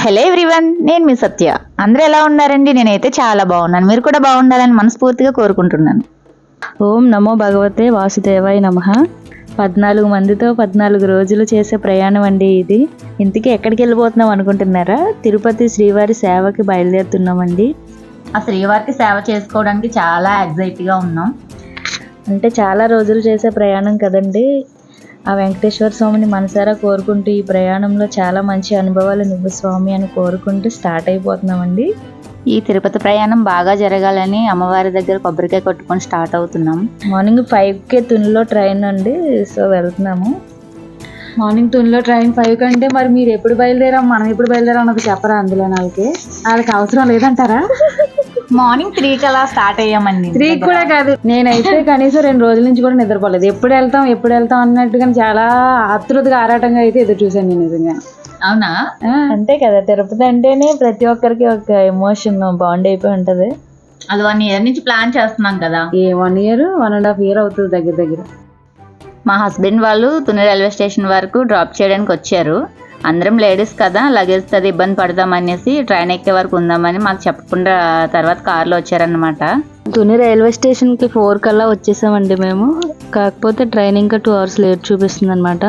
Hello everyone, నేను మీ సత్య. అందరూ ఎలా ఉన్నారండి? నేనైతే చాలా బాగున్నాను. మీరు కూడా బాగుండాలని మనస్ఫూర్తిగా కోరుకుంటున్నాను. ఓం నమో భగవతే వాసుదేవాయ నమః. 14 మందితో 14 రోజులు చేసే ప్రయాణం అండి ఇది. ఇంతకీ ఎక్కడికి వెళ్ళిపోతున్నాం అనుకుంటున్నారా? తిరుపతి శ్రీవారి సేవకి బయలుదేరుతున్నామండి. ఆ శ్రీవారికి సేవ చేసుకోవడానికి చాలా ఎగ్జైట్గా ఉన్నాం. అంటే చాలా రోజులు చేసే ప్రయాణం కదండి. ఆ వెంకటేశ్వర స్వామిని మనసారా కోరుకుంటూ ఈ ప్రయాణంలో చాలా మంచి అనుభవాలు నువ్వు స్వామి అని కోరుకుంటూ స్టార్ట్ అయిపోతున్నామండి. ఈ తిరుపతి ప్రయాణం బాగా జరగాలని అమ్మవారి దగ్గర కొబ్బరికాయ కొట్టుకొని స్టార్ట్ అవుతున్నాం. మార్నింగ్ 5కే తునిలో ట్రైన్ అండి. సో వెళ్తున్నాము. మార్నింగ్ తునిలో ట్రైన్ 5 కంటే మరి మీరు ఎప్పుడు బయలుదేరాం మనం ఎప్పుడు బయలుదేరాం అన్నది చెప్పరా? అందులో వాళ్ళకి అవసరం లేదంటారా? మార్నింగ్ 3కి అలా స్టార్ట్ అయ్యామండి. 3 కూడా కాదు, నేనైతే కనీసం 2 రోజుల నుంచి కూడా నిద్రపోలేదు. ఎప్పుడు వెళ్తాం అన్నట్టుగా చాలా ఆతృతగా ఆరాటంగా అయితే ఎదురు చూసాను నేను నిజంగా. అవునా? అంతే కదా, తిరుపతి అంటేనే ప్రతి ఒక్కరికి ఒక ఎమోషన్ బాండ్ అయిపోయి ఉంటది. అది 1 year నుంచి ప్లాన్ చేస్తున్నాం కదా. 1 year 1.5 year అవుతుంది దగ్గర. మా హస్బెండ్ వాళ్ళు తుని రైల్వే స్టేషన్ వరకు డ్రాప్ చేయడానికి వచ్చారు. అందరం లేడీస్ కదా, లగేజ్ అది ఇబ్బంది పడతామనేసి ట్రైన్ ఎక్కే వరకు ఉందామని మాకు చెప్పకుండా తర్వాత కార్లో వచ్చారనమాట. తుని రైల్వే స్టేషన్కి 4 కల్లా వచ్చేసామండి మేము. కాకపోతే ట్రైన్ ఇంకా 2 hours లేట్ చూపిస్తుంది అనమాట.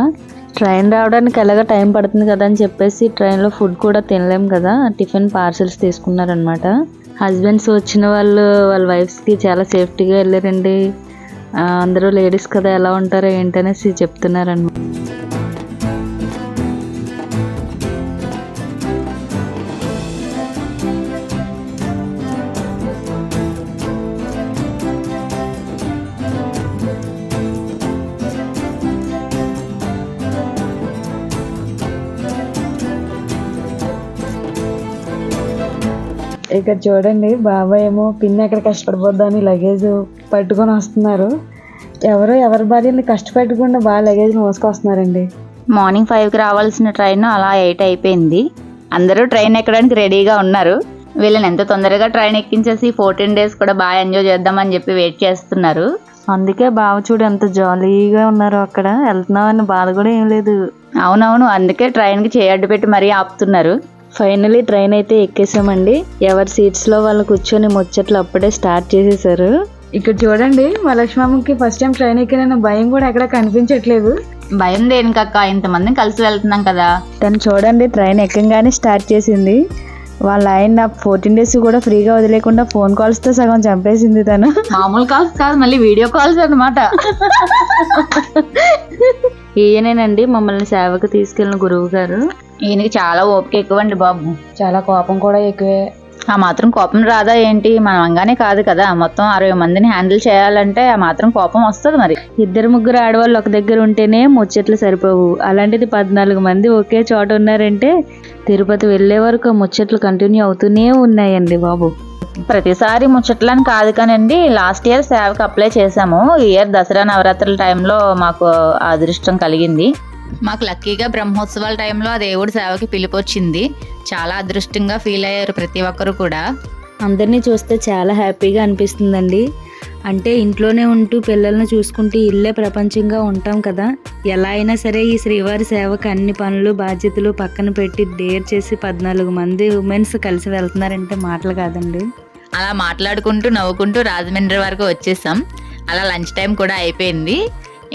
ట్రైన్ రావడానికి ఎలాగ టైం పడుతుంది కదా అని చెప్పేసి ట్రైన్లో ఫుడ్ కూడా తినలేం కదా, టిఫిన్ పార్సల్స్ తీసుకున్నారనమాట. హస్బెండ్స్ వచ్చిన వాళ్ళ వైఫ్స్కి చాలా సేఫ్టీగా వెళ్ళారండి. అందరూ లేడీస్ కదా, ఎలా ఉంటారో ఏంటనేసి చెప్తున్నారనమాట. ఇక్కడ చూడండి, బాబాయ్ ఏమో పిన్ని ఎక్కడ కష్టపడిపోద్దని లగేజ్ పట్టుకొని వస్తున్నారు. ఎవరి భార్యని కష్టపెట్టకుండా బాగా లగేజ్ మోసుకొస్తున్నారండి. మార్నింగ్ 5కి రావాల్సిన ట్రైన్ అలా 8 అయిపోయింది. అందరూ ట్రైన్ ఎక్కడానికి రెడీగా ఉన్నారు. వీళ్ళని ఎంత తొందరగా ట్రైన్ ఎక్కించేసి 14 days కూడా బాగా ఎంజాయ్ చేద్దామని చెప్పి వెయిట్ చేస్తున్నారు. అందుకే బావ చూడు ఎంత జాలీగా ఉన్నారు. అక్కడ వెళ్తున్నామని బాధ కూడా ఏం లేదు. అవునవును, అందుకే ట్రైన్కి చేయడ్డు పెట్టి మరీ ఆపుతున్నారు. ఫైనలీ ట్రైన్ అయితే ఎక్కేసామండి. ఎవరి సీట్స్లో వాళ్ళు కూర్చొని ముచ్చట్లు అప్పుడే స్టార్ట్ చేసేసారు. ఇక్కడ చూడండి, మా లక్ష్మమ్మకి ఫస్ట్ టైం ట్రైన్ ఎక్కిన భయం కూడా ఎక్కడ కనిపించట్లేదు. భయం దేనికక్క, ఇంతమందిని కలిసి వెళ్తున్నాం కదా. తను చూడండి ట్రైన్ ఎక్కగానే స్టార్ట్ చేసింది. వాళ్ళ ఆయన 14 days కూడా ఫ్రీగా వదిలేకుండా ఫోన్ కాల్స్తో సగం చంపేసింది. తను మామూలు కాల్స్ కాదు, మళ్ళీ వీడియో కాల్స్ అన్నమాట. ఈయనేనండి మమ్మల్ని సేవకు తీసుకెళ్ళిన గురువు గారు. ఈయనకి చాలా ఓపిక ఎక్కువండి బాబు. చాలా కోపం కూడా ఎక్కువే. ఆ మాత్రం కోపం రాదా ఏంటి? మనం అంగానే కాదు కదా, మొత్తం 60 మందిని హ్యాండిల్ చేయాలంటే ఆ మాత్రం కోపం వస్తుంది. మరి 2-3 ఆడవాళ్ళు ఒక దగ్గర ఉంటేనే ముచ్చట్లు సరిపోవు. అలాంటిది 14 మంది ఒకే చోట ఉన్నారంటే తిరుపతి వెళ్లే వరకు ముచ్చట్లు కంటిన్యూ అవుతూనే ఉన్నాయండి బాబు. ప్రతిసారి ముచ్చట్లని కాదు కానండి, లాస్ట్ ఇయర్ సేవకి అప్లై చేసాము. ఈ ఇయర్ దసరా నవరాత్రుల టైంలో మాకు ఆ అదృష్టం కలిగింది. మాకు లక్కీగా బ్రహ్మోత్సవాల టైంలో ఆ దేవుడి సేవకి పిలిపొచ్చింది. చాలా అదృష్టంగా ఫీల్ అయ్యారు ప్రతి ఒక్కరు కూడా. అందరినీ చూస్తే చాలా హ్యాపీగా అనిపిస్తుందండి. అంటే ఇంట్లోనే ఉంటూ పిల్లల్ని చూసుకుంటూ ఇల్లే ప్రపంచంగా ఉంటాం కదా. ఎలా అయినా సరే ఈ శ్రీవారి సేవకు అన్ని పనులు బాధ్యతలు పక్కన పెట్టి డేర్ చేసి 14 మంది ఉమెన్స్ కలిసి వెళ్తున్నారంటే మాటలు కాదండి. అలా మాట్లాడుకుంటూ నవ్వుకుంటూ రాజమండ్రి వరకు వచ్చేసాం. అలా లంచ్ టైం కూడా అయిపోయింది.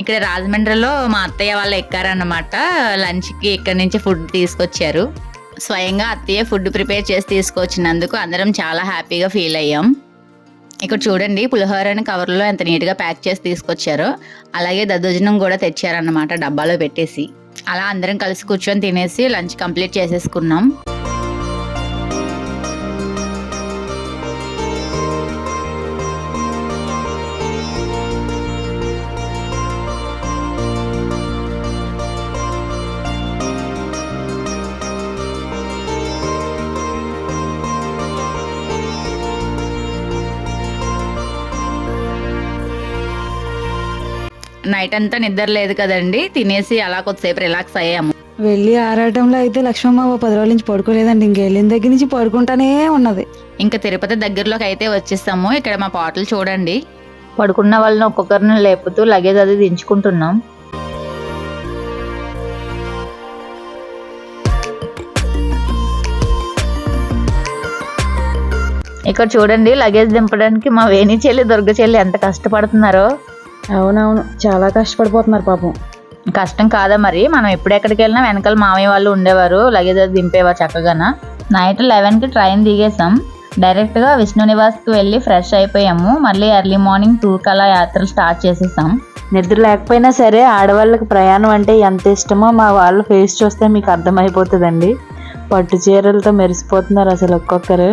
ఇక్కడ రాజమండ్రిలో మా అత్తయ్య వాళ్ళు ఎక్కారన్నమాట. లంచ్కి ఇక్కడి నుంచి ఫుడ్ తీసుకొచ్చారు. స్వయంగా అత్తయ్య ఫుడ్ ప్రిపేర్ చేసి తీసుకొచ్చినందుకు అందరం చాలా హ్యాపీగా ఫీల్ అయ్యాం. ఇక్కడ చూడండి, పులిహోరని కవర్లో ఎంత నీట్గా ప్యాక్ చేసి తీసుకొచ్చారో, అలాగే దద్దోజనం కూడా తెచ్చారన్నమాట డబ్బాలో పెట్టేసి. అలా అందరం కలిసి కూర్చొని తినేసి లంచ్ కంప్లీట్ చేసేసుకున్నాం. నైట్ అంతా నిద్ర లేదు కదండి, తినేసి అలా కొద్దిసేపు రిలాక్స్ అయ్యాము. వెళ్ళి ఆరాటంలో అయితే లక్ష్మమ్మ 10 రోజుల నుంచి పడుకోలేదండి. ఇంకెళ్ళిన దగ్గర నుంచి పడుకుంటానే ఉన్నది. ఇంకా తిరుపతి దగ్గరలోకి అయితే వచ్చేసాము. ఇక్కడ మా పాటలు చూడండి, పడుకున్న వాళ్ళని ఒక్కొక్కరిని లేపుతూ లగేజ్ అది దించుకుంటున్నాం. ఇక్కడ చూడండి లగేజ్ దింపడానికి మా వేణి చెల్లి దుర్గ చెల్లి ఎంత కష్టపడుతున్నారో. అవునవును, చాలా కష్టపడిపోతున్నారు పాపం. కష్టం కాదా మరి, మనం ఎక్కడికి వెళ్ళినా వెనకాల మామయ్య వాళ్ళు ఉండేవారు, లగేజ్ అది దింపేవారు చక్కగానా. Night 11కి train దిగేసాం. డైరెక్ట్గా విష్ణు నివాస్కి వెళ్ళి ఫ్రెష్ అయిపోయాము. మళ్ళీ ఎర్లీ మార్నింగ్ 2కి అలా యాత్రలు స్టార్ట్ చేసేసాం. నిద్ర లేకపోయినా సరే ఆడవాళ్ళకి ప్రయాణం అంటే ఎంత ఇష్టమో మా వాళ్ళ ఫేస్ చూస్తే మీకు అర్థమైపోతుందండి. పట్టు చీరలతో మెరిసిపోతున్నారు అసలు ఒక్కొక్కరు.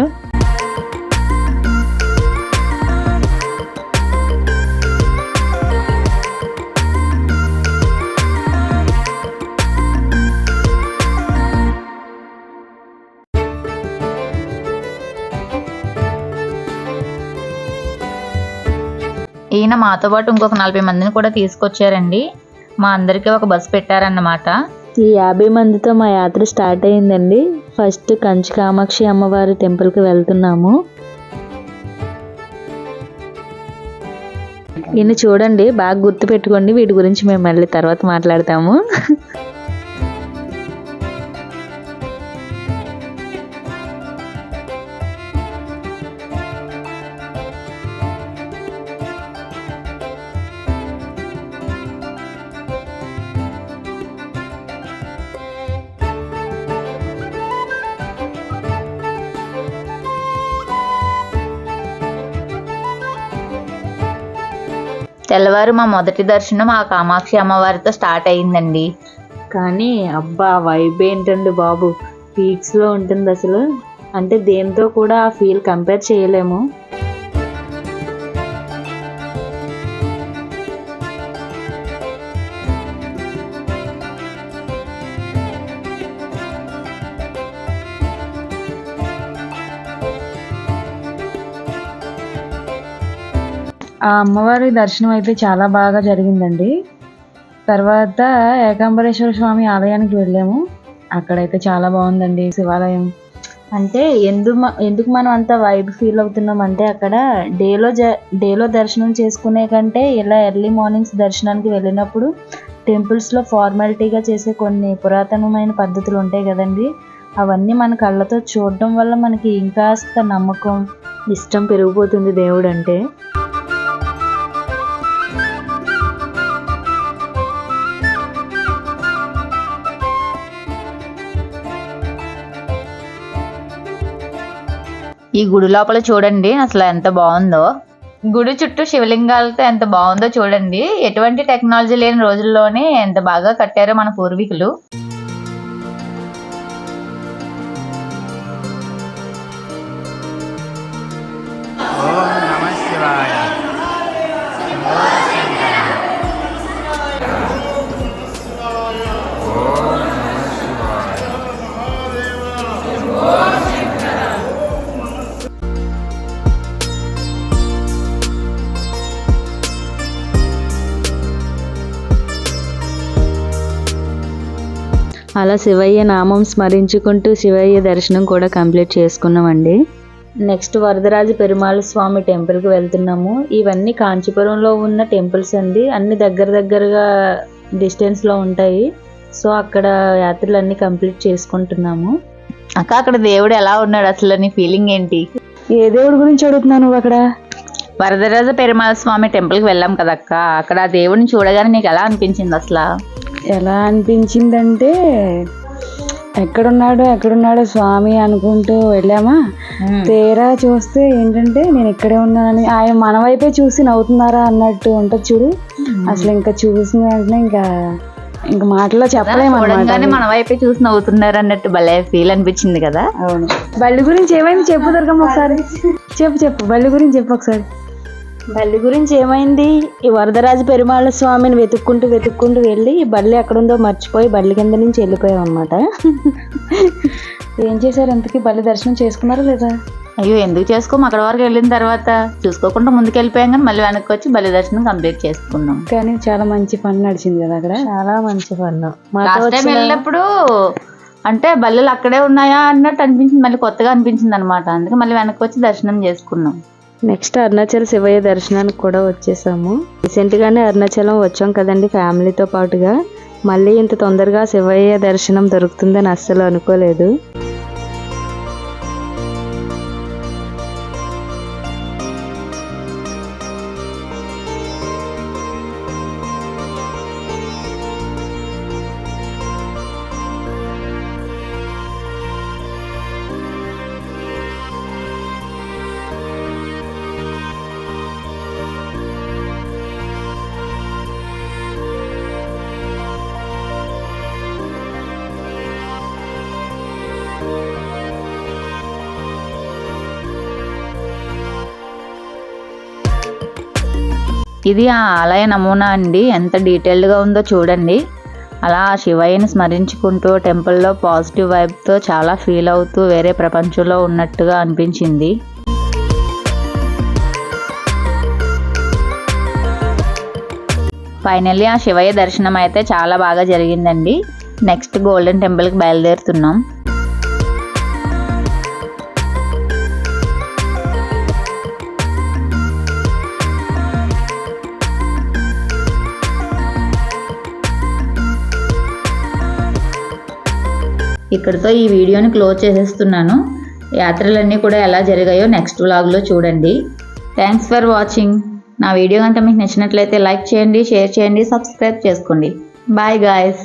ఈయన మాతో పాటు ఇంకొక 40 మందిని కూడా తీసుకొచ్చారండి. మా అందరికీ ఒక బస్సు పెట్టారన్నమాట. ఈ 50 మందితో మా యాత్ర స్టార్ట్ అయ్యిందండి. ఫస్ట్ కంచి కామాక్షి అమ్మవారి టెంపుల్కి వెళ్తున్నాము. ఈయన చూడండి, బాగా గుర్తు పెట్టుకోండి, వీటి గురించి మేము మళ్ళీ తర్వాత మాట్లాడతాము. తెల్లవారు మా మొదటి దర్శనం ఆ కామాక్షి అమ్మవారితో స్టార్ట్ అయ్యిందండి. కానీ అబ్బా వైబ్ ఏంటండి బాబు, పీక్స్లో ఉంటుంది అసలు. అంటే దేంతో కూడా ఆ ఫీల్ కంపేర్ చేయలేము. ఆ అమ్మవారి దర్శనం అయితే చాలా బాగా జరిగిందండి. తర్వాత ఏకాంబరేశ్వర స్వామి ఆలయానికి వెళ్ళాము. అక్కడైతే చాలా బాగుందండి శివాలయం. అంటే ఎందుకు మనం అంత వైబ్ ఫీల్ అవుతున్నాం అంటే, అక్కడ డేలో దర్శనం చేసుకునే కంటే ఇలా ఎర్లీ మార్నింగ్స్ దర్శనానికి వెళ్ళినప్పుడు టెంపుల్స్లో ఫార్మాలిటీగా చేసే కొన్ని పురాతనమైన పద్ధతులు ఉంటాయి కదండి, అవన్నీ మన కళ్ళతో చూడడం వల్ల మనకి ఇంకాస్త నమ్మకం, ఇష్టం పెరిగిపోతుంది దేవుడు అంటే. ఈ గుడి లోపల చూడండి అసలు ఎంత బాగుందో. గుడి చుట్టూ శివలింగాలతో ఎంత బాగుందో చూడండి. ఎటువంటి టెక్నాలజీ లేని రోజుల్లోనే ఎంత బాగా కట్టారో మన పూర్వీకులు. అలా శివయ్య నామం స్మరించుకుంటూ శివయ్య దర్శనం కూడా కంప్లీట్ చేసుకున్నామండి. నెక్స్ట్ వరదరాజ పెరుమాళ స్వామి టెంపుల్కి వెళ్తున్నాము. ఇవన్నీ కాంచీపురంలో ఉన్న టెంపుల్స్ అండి, అన్ని దగ్గరగా డిస్టెన్స్లో ఉంటాయి. సో అక్కడ యాత్రలు అన్నీ కంప్లీట్ చేసుకుంటున్నాము. అక్క అక్కడ దేవుడు ఎలా ఉన్నాడు అసలు, నీ ఫీలింగ్ ఏంటి? ఏ దేవుడి గురించి అడుగుతున్నాను నువ్వు? అక్కడ వరదరాజ పెరుమాళ స్వామి టెంపుల్కి వెళ్ళాం కదక్క, అక్కడ ఆ దేవుడిని చూడగానే నీకు ఎలా అనిపించింది అసలు? ఎలా అనిపించిందంటే, ఎక్కడున్నాడో స్వామి అనుకుంటూ వెళ్ళామా, తీరా చూస్తే ఏంటంటే నేను ఇక్కడే ఉన్నానని ఆయన మన వైపే చూసి నవ్వుతున్నారా అన్నట్టు ఉంటుంది చూడు. అసలు ఇంకా చూసిన వెంటనే ఇంకా మాటలో చెప్పలేము అన్నమాట. మన వైపే చూసి నవ్వుతున్నారు అన్నట్టు భలే ఫీల్ అనిపించింది కదా. అవును. బల్లి గురించి ఏమైంది చెప్పు దుర్గమ్మ ఒకసారి. చెప్పు బల్లి గురించి చెప్పు ఒకసారి. బల్లి గురించి ఏమైంది, ఈ వరదరాజ పెరుమాళ స్వామిని వెతుక్కుంటూ వెళ్ళి బల్లి ఎక్కడుందో మర్చిపోయి బల్లి కింద నుంచి వెళ్ళిపోయాం అన్నమాట. ఏం చేశారు ఎంతకి? బల్లి దర్శనం చేసుకున్నారా లేదా? అయ్యో ఎందుకు చేసుకోము, అక్కడ వరకు వెళ్ళిన తర్వాత చూసుకోకుండా ముందుకు వెళ్ళిపోయాం, కానీ మళ్ళీ వెనక్కి వచ్చి బల్లి దర్శనం కంప్లీట్ చేసుకున్నాం. కానీ చాలా మంచి పని నడిచింది కదా అక్కడ. చాలా మంచి పన్ను. లాస్ట్ టైం వెళ్ళినప్పుడు అంటే బల్లెలు అక్కడే ఉన్నాయా అన్నట్టు అనిపించింది, మళ్ళీ కొత్తగా అనిపించింది అనమాట. అందుకే మళ్ళీ వెనక్కి వచ్చి దర్శనం చేసుకున్నాం. నెక్స్ట్ అరుణాచల్ శివయ్య దర్శనానికి కూడా వచ్చేసాము. రీసెంట్గానే అరుణాచలం వచ్చాం కదండి ఫ్యామిలీతో పాటుగా. మళ్ళీ ఇంత తొందరగా శివయ్య దర్శనం దొరుకుతుందని అస్సలు అనుకోలేదు. ఇది ఆ ఆలయ నమూనా అండి, ఎంత డీటెయిల్డ్గా ఉందో చూడండి. అలా శివయ్యని స్మరించుకుంటూ టెంపుల్లో పాజిటివ్ వైబ్తో చాలా ఫీల్ అవుతూ వేరే ప్రపంచంలో ఉన్నట్టుగా అనిపించింది. ఫైనల్లీ ఆ శివయ్య దర్శనం అయితే చాలా బాగా జరిగిందండి. నెక్స్ట్ గోల్డెన్ టెంపుల్కి బయలుదేరుతున్నాం. ఇక్కడితో ఈ వీడియోని క్లోజ్ చేసేస్తున్నాను. యాత్రలన్నీ కూడా ఎలా జరిగాయో నెక్స్ట్ వ్లాగ్లో చూడండి. Thanks for watching. నా వీడియో కనుక మీకు నచ్చినట్లయితే లైక్ చేయండి, షేర్ చేయండి, సబ్స్క్రైబ్ చేసుకోండి. Bye guys.